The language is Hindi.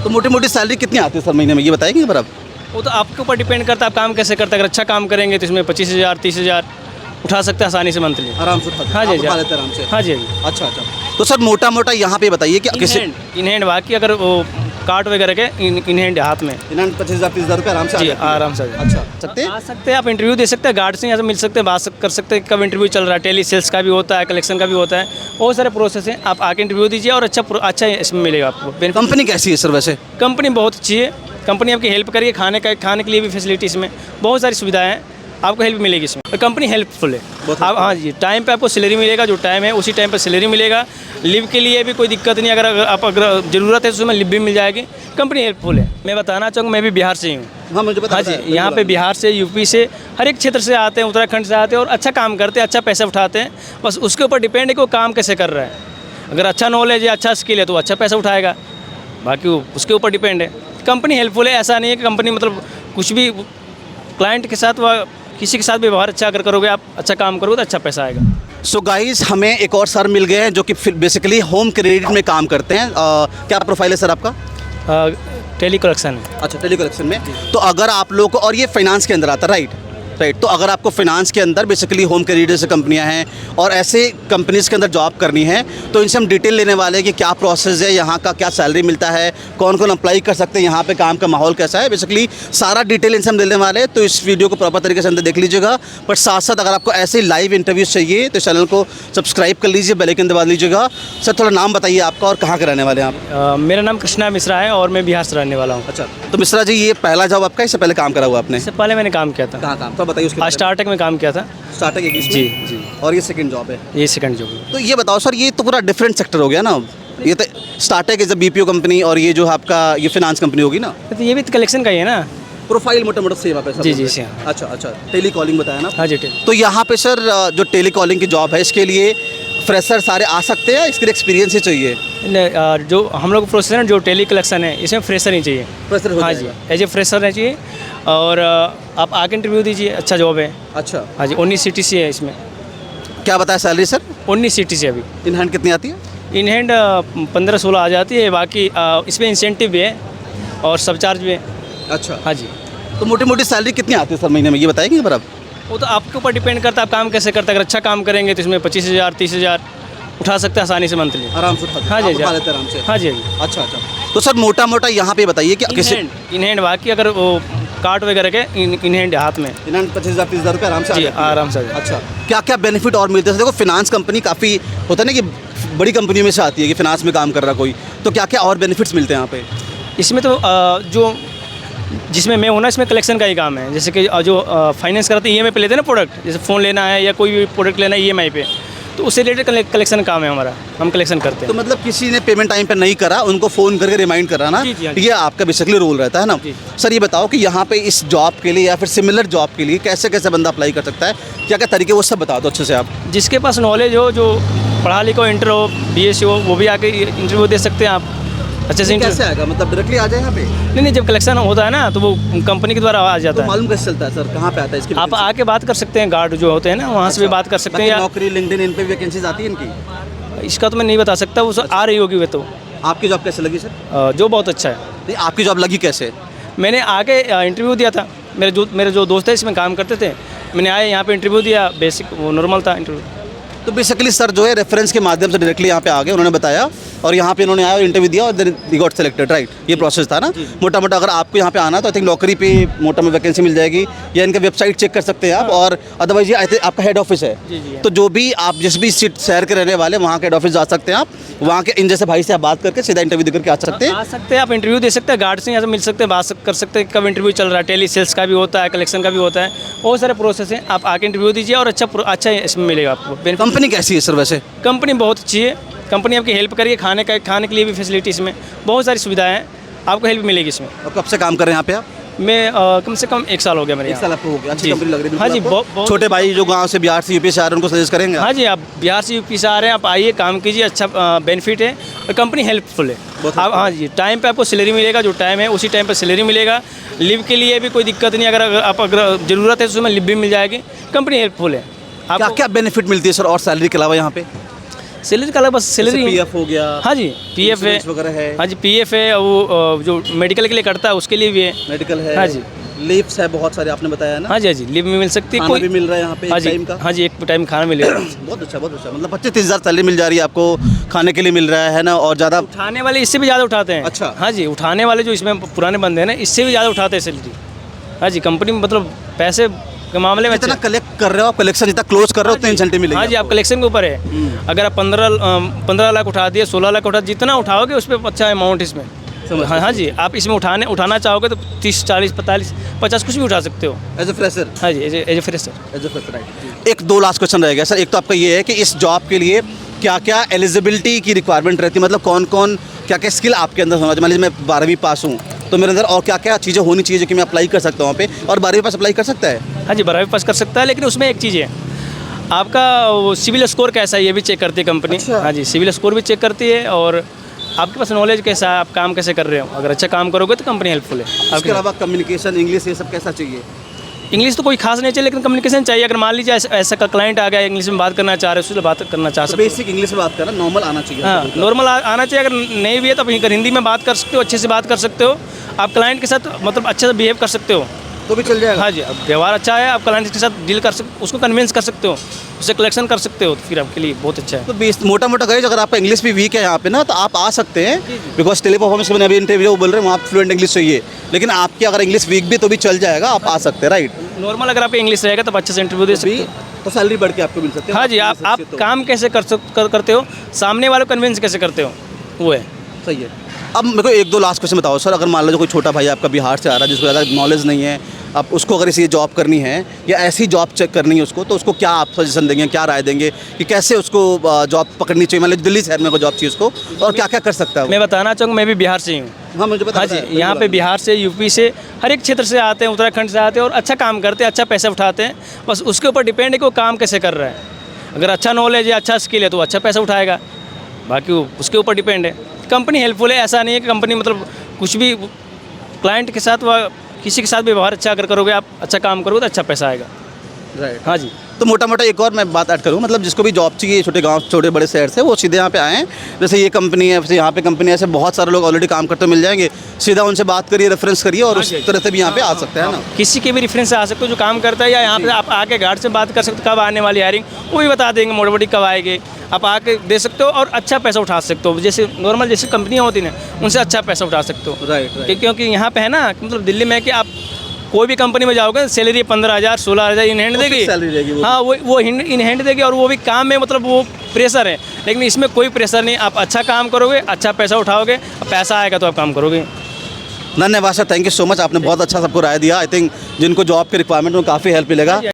तो मोटी मोटी सैलरी कितनी आती है सर महीने में, ये बताएंगे एक बार आप? वो तो आपके ऊपर डिपेंड करता है आप काम कैसे करते हैं। अगर अच्छा काम करेंगे तो इसमें 25,000 30,000 उठा सकते हैं आसानी से मंथली। आराम से उठा हाँ जी, आप उठा लेते हैं आराम से। हाँ जी, हाँ जी। अच्छा अच्छा। तो सर मोटा मोटा यहाँ पे बताइए कि किसी इन हैंड बाकी अगर वो कार्ड वगैरह के इन हैंड हाथ में 25,000 30,000 रुपये आराम से जी आ जाते हैं। आराम से अच्छा सकते हैं? आ सकते हैं आप, इंटरव्यू दे सकते हैं, गार्ड से यहाँ से मिल सकते हैं, बात कर सकते हैं कब इंटरव्यू चल रहा है। टेली सेल्स का भी होता है, कलेक्शन का भी होता है, बहुत सारे प्रोसेस हैं। आप आके इंटरव्यू दीजिए और अच्छा इसमें मिलेगा आपको बेनिफिट। कंपनी कैसी है सर वैसे? कंपनी बहुत अच्छी है। कंपनी आपकी हेल्प करिए, खाने के लिए भी फैसिलिटी इसमें बहुत सारी सुविधाएं हैं, आपको हेल्प मिलेगी इसमें। और कंपनी हेल्पफुल है। आप हाँ जी, टाइम पे आपको सैलरी मिलेगा, जो टाइम है उसी टाइम पे सैलरी मिलेगा। लिव के लिए भी कोई दिक्कत नहीं, अगर ज़रूरत है तो उसमें लिव भी मिल जाएगी। कंपनी हेल्पफुल है। मैं बताना चाहूँगा, मैं भी बिहार से ही हूँ। हाँ मुझे पता हाँ है। जी, यहाँ पे बिहार से, यूपी से, हर एक क्षेत्र से आते हैं, उत्तराखंड से आते हैं और अच्छा काम करते हैं, अच्छा पैसा उठाते हैं। बस उसके ऊपर डिपेंड है कि वो काम कैसे कर रहा है। अगर अच्छा नॉलेज है, अच्छा स्किल है तो अच्छा पैसा उठाएगा, बाकी वो उसके ऊपर डिपेंड है। कंपनी हेल्पफुल है, ऐसा नहीं है कि कंपनी मतलब कुछ भी क्लाइंट के साथ व किसी के साथ व्यवहार अच्छा अगर करोगे, आप अच्छा काम करोगे तो अच्छा पैसा आएगा। सो गाइस हमें एक और सर मिल गए हैं जो कि बेसिकली होम क्रेडिट में काम करते हैं। क्या प्रोफाइल है सर आपका? टेली कलेक्शन है। अच्छा टेली कलेक्शन में। तो अगर आप लोग को, और ये फाइनेंस के अंदर आता है राइट? तो अगर आपको फाइनेंस के अंदर बेसिकली होम क्रेडिट जैसे कंपनियां हैं और ऐसे कंपनीज़ के अंदर जॉब करनी है, तो इनसे हम डिटेल लेने वाले हैं कि क्या प्रोसेस है, यहाँ का क्या सैलरी मिलता है, कौन कौन अप्लाई कर सकते हैं, यहाँ पे काम का माहौल कैसा है, बेसिकली सारा डिटेल इनसे हम लेने वाले हैं। तो इस वीडियो को प्रॉपर तरीके से अंदर देख लीजिएगा। पर साथ साथ अगर आपको ऐसे लाइव इंटरव्यूज़ चाहिए तो चैनल को सब्सक्राइब कर लीजिए, बेल आइकन दबा लीजिएगा। सर थोड़ा नाम बताइए आपका और कहाँ के रहने वाले हैं आप? मेरा नाम कृष्णा मिश्रा है और मैं बिहार से रहने वाला हूँ। अच्छा, तो मिश्रा जी ये पहला जॉब आपका, इससे पहले काम करा हुआ आपने? इससे पहले मैंने काम किया था। कहाँ काम? तो बताइए उसके। स्टार्टअप में काम किया था। स्टार्टअप जी जी। और ये सेकंड जॉब है? ये सेकंड जॉब है। तो ये बताओ सर, ये तो पूरा डिफरेंट सेक्टर हो गया ना। ये तो startup is a BPO company और ये जो आपका ये फाइनेंस कंपनी होगी ना। तो ये भी कलेक्शन का ही है ना। प्रोफाइल मोटा मोटा सेम है। जी जी जी। अच्छा अच्छा, टेली कॉलिंग बताया ना। हाँ जी। तो यहाँ पे सर जो टेली कॉलिंग की जॉब है, इसके लिए फ्रेशर सारे आ सकते हैं, इसके लिए एक्सपीरियंस ही चाहिए? जो हम लोग प्रोसेस है ना, जो टेली कलेक्शन है, इसमें फ्रेशर नहीं चाहिए। फ्रेशर हो हाँ जी, एज ए फ्रेशर नहीं चाहिए। और आप आके इंटरव्यू दीजिए, अच्छा जॉब है। अच्छा हाँ जी, 19 CTC है इसमें। क्या बताया सैलरी सर? 19 CTC अभी। इन हैंड कितनी आती है? इन हैंड 15-16 आ जाती है। बाकी इसमें इंसेंटिव भी है और सब चार्ज भी है। अच्छा हाँ जी। तो मोटी मोटी सैलरी कितनी आती है सर महीने में, ये बताएंगे एक बार आप? वो तो आपके ऊपर डिपेंड करता है आप काम कैसे करते हैं। अगर अच्छा काम करेंगे तो इसमें 25,000 30,000 उठा सकते हैं आसानी से मंथली। आराम से उठा? हाँ जी, आप उठा लेते हैं आराम से? हाँ जी, हाँ जी। अच्छा अच्छा। तो सर मोटा मोटा यहाँ पे बताइए कि किसी इन हैंड बाकी अगर वो कार्ड वगैरह के इन हैंड हाथ में 25,000 30,000 रुपये आराम से आ जी जाती है? आराम से। अच्छा, क्या क्या बेनिफिट और मिलते हैं? देखो फाइनेंस कंपनी काफ़ी होता है ना कि बड़ी कंपनियों में से आती है कि फाइनेंस में काम कर रहा कोई, तो क्या क्या और बेनिफिट्स मिलते हैं यहाँ पे? इसमें तो जो जिसमें मैं हूँ ना, इसमें कलेक्शन का ही काम है। जैसे कि जो फाइनेंस कराते हैं, EMI पे लेते हैं ना प्रोडक्ट, जैसे फ़ोन लेना है या कोई भी प्रोडक्ट लेना है EMI पे, तो उससे रिलेटेड कलेक्शन काम है हमारा, हम कलेक्शन करते हैं। तो मतलब किसी ने पेमेंट टाइम पे नहीं करा, उनको फ़ोन करके रिमाइंड कराना, जी, जी, हाँ जी। ये आपका बेसिकली रोल रहता है ना। सर ये बताओ कि यहाँ पे इस जॉब के लिए या फिर सिमिलर जॉब के लिए कैसे कैसे बंदा अप्लाई कर सकता है, क्या क्या तरीके, वो सब बता दो अच्छे से आप। जिसके पास नॉलेज हो, जो पढ़ा लिखा हो, इंटर हो, BSc हो, वो भी आके इंटरव्यू दे सकते हैं आप अच्छे से। कैसे आएगा, मतलब डायरेक्टली आ जाए यहाँ पे? नहीं, जब कलेक्शन होता है ना तो वो कंपनी के द्वारा आ जाता तो है। मालूम कैसे चलता है सर, कहाँ पे आता है इसकी? आप आके बात कर सकते हैं, गार्ड जो होते हैं ना वहाँ से भी बात कर सकते हैं। या नौकरी लिंक्डइन इन पे वैकेंसीज आती है इनकी? इसका तो मैं नहीं बता सकता, वो आ रही होगी वे तो। आपकी जॉब कैसे लगी सर? जो बहुत अच्छा है। नहीं, आपकी जॉब लगी कैसे? मैंने आके इंटरव्यू दिया था। मेरे जो दोस्त है इसमें काम करते थे, मैंने आए यहाँ पे इंटरव्यू दिया, बेसिक वो नॉर्मल था इंटरव्यू। तो बेसिकली सर जो है रेफरेंस के माध्यम से डायरेक्टली यहाँ पे आ गए, उन्होंने बताया और यहाँ पे इन्होंने आया और इंटरव्यू दिया और then we got selected, right? ये प्रोसेस था ना मोटा मोटा। अगर आपको यहाँ पे आना तो आई थिंक नौकरी पे मोटा मोटा वैकेंसी मिल जाएगी, या इनका वेबसाइट चेक कर सकते हैं आप। और अदरवाइज ये आई थिंक आपका हेड ऑफिस है, तो जो भी आप जिस भी शहर के रहने वाले वहाँ के हेड ऑफिस जा सकते हैं आप, वहाँ के इन जैसे भाई से आप बात करके सीधा इंटरव्यू देकर के आ सकते हैं। आप इंटरव्यू दे सकते हैं, गार्ड से यहाँ से मिल सकते हैं, बात कर सकते हैं कब इंटरव्यू चल रहा है। टेली सेल्स का भी होता है, कलेक्शन का भी होता है, बहुत सारे प्रोसेस हैं। आप आके इंटरव्यू दीजिए और अच्छा इसमें मिलेगा आपको। कंपनी कैसी है सर वैसे? कंपनी बहुत अच्छी है। कंपनी आपकी हेल्प करिए, खाने के लिए भी फैसिलिटी, इसमें बहुत सारी सुविधाएं हैं, आपको हेल्प मिलेगी इसमें। और कब से काम कर रहे हैं यहाँ पे आप? मैं कम से कम 1 साल हो गया मेरे। 1 साल आपको हो गया? अच्छी जी। कंपनी लग रही है। हाँ जी, आपको? बहुत छोटे भाई जो गांव से बिहार से यूपी से आ रहे हैं उनको सजेस्ट करेंगे? हाँ जी, आप बिहार से यूपी से आ रहे हैं, आप आइए, काम कीजिए, अच्छा बेनिफिट है और कंपनी हेल्पफुल है। आप हाँ जी, टाइम पे आपको सैलरी मिलेगा, जो टाइम है उसी टाइम पे सैलरी मिलेगा। लिव के लिए भी कोई दिक्कत नहीं, अगर ज़रूरत है तो उसमें लिव भी मिल जाएगी। कंपनी हेल्पफुल है। क्या क्या बेनिफिट मिलती है सर और सैलरी के अलावा यहाँ पे? सैलरी का अलग बस सैलरी। पीएफ हो गया। हाँ जी पीएफ है insurance वगैरह है। हाँ जी पीएफ है, वो जो मेडिकल के लिए करता है उसके लिए भी है। मेडिकल है। हाँ जी। लीव्स है बहुत सारे, आपने बताया ना। हाँ जी लीव भी मिल सकती है। खाना भी मिल रहा है यहाँ पे हाँ एक जी टाइम का। हाँ जी एक टाइम खाना मिलेगा। बहुत अच्छा बहुत अच्छा। मतलब 25-30 हज़ार सैलरी मिल जा रही है आपको, खाने के लिए मिल रहा है ना, और ज़्यादा उठाने वाले इससे भी ज़्यादा उठाते हैं। अच्छा। हाँ जी उठाने वाले जो इसमें पुराने बंदे हैं ना, इससे भी ज़्यादा उठाते हैं सैलरी। हाँ जी कंपनी में मतलब पैसे के मामले में जितना कलेक्ट कर रहे हो आप, कलेक्शन जितना क्लोज कर रहे हो उतने इंसेंटिव मिलेंगे। हाँ जी आप कलेक्शन के ऊपर है। अगर आप 15 लाख उठा दिए, 16 लाख उठा, जितना उठाओगे उस पर अच्छा अमाउंट इसमें। हाँ हाँ जी आप इसमें उठाना चाहोगे तो 30, 40, 45, 50 कुछ भी उठा सकते हो एज ए फ्रेशर। हाँ जी as a fresher. As a fresher right. एक दो लास्ट क्वेश्चन रह गया सर। एक तो आपका ये है कि इस जॉब के लिए क्या क्या एलिजिबिलिटी की रिक्वायरमेंट रहती है, मतलब कौन कौन क्या क्या स्किल आपके अंदर होना चाहिए। मान लीजिए मैं 12वीं पास हूँ तो मेरे अंदर और क्या क्या चीज़ें होनी चाहिए जो कि मैं अप्लाई कर सकता हूँ वहाँ पे, और 12वीं पास अप्लाई कर सकता है? हाँ जी 12वीं पास कर सकता है, लेकिन उसमें एक चीज़ है, आपका वो सिविल स्कोर कैसा है ये भी चेक करती है कंपनी। अच्छा। हाँ जी सिविल स्कोर भी चेक करती है, और आपके पास नॉलेज कैसा है, आप काम कैसे कर रहे हो। अगर अच्छा काम करोगे तो कंपनी हेल्पफुल है। उसके अलावा कम्युनिकेशन, इंग्लिश, ये सब कैसा चाहिए? इंग्लिश तो कोई खास नहीं चाहिए, लेकिन कम्युनिकेशन चाहिए। अगर मान लीजिए ऐसा का क्लाइंट आ गया इंग्लिश में बात करना चाह रहे हो, उससे बात करना चाह तो सकते हो। बेसिक इंग्लिश में बात करना नॉर्मल आना चाहिए। हाँ नॉर्मल आना चाहिए। अगर नहीं भी है तो आप हिंदी में बात कर सकते हो, अच्छे से बात कर सकते हो। आप क्लाइंट के साथ मतलब अच्छे से बिहेव कर सकते हो तो भी चल जाएगा। हाँ जी अब व्यवहार अच्छा है, आप क्लाइंट के साथ डील कर सकते, उसको कन्विंस कर सकते हो, उससे कलेक्शन कर सकते हो, तो फिर आपके लिए बहुत अच्छा है। तो मोटा मोटा कहे अगर आपका इंग्लिश भी वीक है यहाँ पे ना, तो आप आ सकते हैं, बिकॉज टेली परफॉर्मेंस के मैंने अभी इंटरव्यू बोल रहे हैं वहाँ फ्लुएंट इंग्लिश चाहिए, लेकिन आपकी अगर इंग्लिश वीक भी तो भी चल जाएगा, आप आ सकते हैं राइट। नॉर्मल अगर आपका इंग्लिश रहेगा तो अच्छे से इंटरव्यू दे सकते हो। तो सैलरी बढ़ के आपको मिल सकती है। हाँ जी आप काम कैसे करते हो, सामने वाले को कन्विंस कैसे करते हो, वो है। सही है। अब मेरे को एक दो लास्ट क्वेश्चन बताओ सर। अगर मान लो कोई छोटा भाई आपका बिहार से आ रहा है जिसको ज़्यादा नॉलेज नहीं है, आप उसको अगर इसी जॉब करनी है या ऐसी जॉब चेक करनी है उसको, तो उसको क्या आप सजेशन देंगे, क्या राय देंगे कि कैसे उसको जॉब पकड़नी चाहिए? मान लो दिल्ली शहर में कोई जॉब चाहिए उसको, और क्या क्या कर सकता है वो? मैं बताना चाहूँगा, मैं भी बिहार से ही हूँ। हाँ मुझे पता हाँ जी यहाँ पे बिहार से, यूपी से, हर एक क्षेत्र से आते हैं, उत्तराखंड से आते हैं और अच्छा काम करते हैं, अच्छा पैसा उठाते हैं। बस उसके ऊपर डिपेंड है कि वो काम कैसे कर रहा है। अगर अच्छा नॉलेज है, अच्छा स्किल है तो अच्छा पैसा उठाएगा, बाकी वो उसके ऊपर डिपेंड है। कंपनी हेल्पफुल है, ऐसा नहीं है कि कंपनी मतलब कुछ भी, क्लाइंट के साथ व किसी के साथ भी व्यवहार अच्छा अगर करोगे, आप अच्छा काम करोगे तो अच्छा पैसा आएगा। राइट। हाँ जी तो मोटा मोटा एक और मैं बात ऐड करूँ, मतलब जिसको भी जॉब चाहिए छोटे गांव छोटे बड़े शहर से, वो सीधे यहाँ पे आएँ। जैसे ये कंपनी है, जैसे यहाँ पे कंपनी है, ऐसे बहुत सारे लोग ऑलरेडी काम करते मिल जाएंगे, सीधा उनसे बात करिए, रेफरेंस करिए, और उस तरह से भी यहाँ पे आ सकते हैं ना। किसी के भी रेफरेंस से आ सकते हो जो काम करता है, या यहाँ पे आप आके गार्ड से बात कर सकते हो, कब आने वाली हायरिंग वो भी बता देंगे, मोटी मोटी कब आएगी, आप आके दे सकते हो और अच्छा पैसा उठा सकते हो। जैसे नॉर्मल जैसे कंपनियाँ होती हैं उनसे अच्छा पैसा उठा सकते हो। राइट। क्योंकि यहाँ पे है ना, मतलब दिल्ली में कि आप कोई भी कंपनी में जाओगे सैलरी 15,000 16,000 इन हैंड देगी। सैलरी रहेगी वो। हाँ वो इन हैंड देगी, और वो भी काम में मतलब वो प्रेशर है, लेकिन इसमें कोई प्रेशर नहीं। आप अच्छा काम करोगे, अच्छा पैसा उठाओगे, पैसा आएगा तो आप काम करोगे। धन्यवाद sir, thank you so much. आपने बहुत अच्छा सबको राय दिया। आई थिंक जिनको जॉब के रिक्वायरमेंट में काफ़ी हेल्प मिलेगा।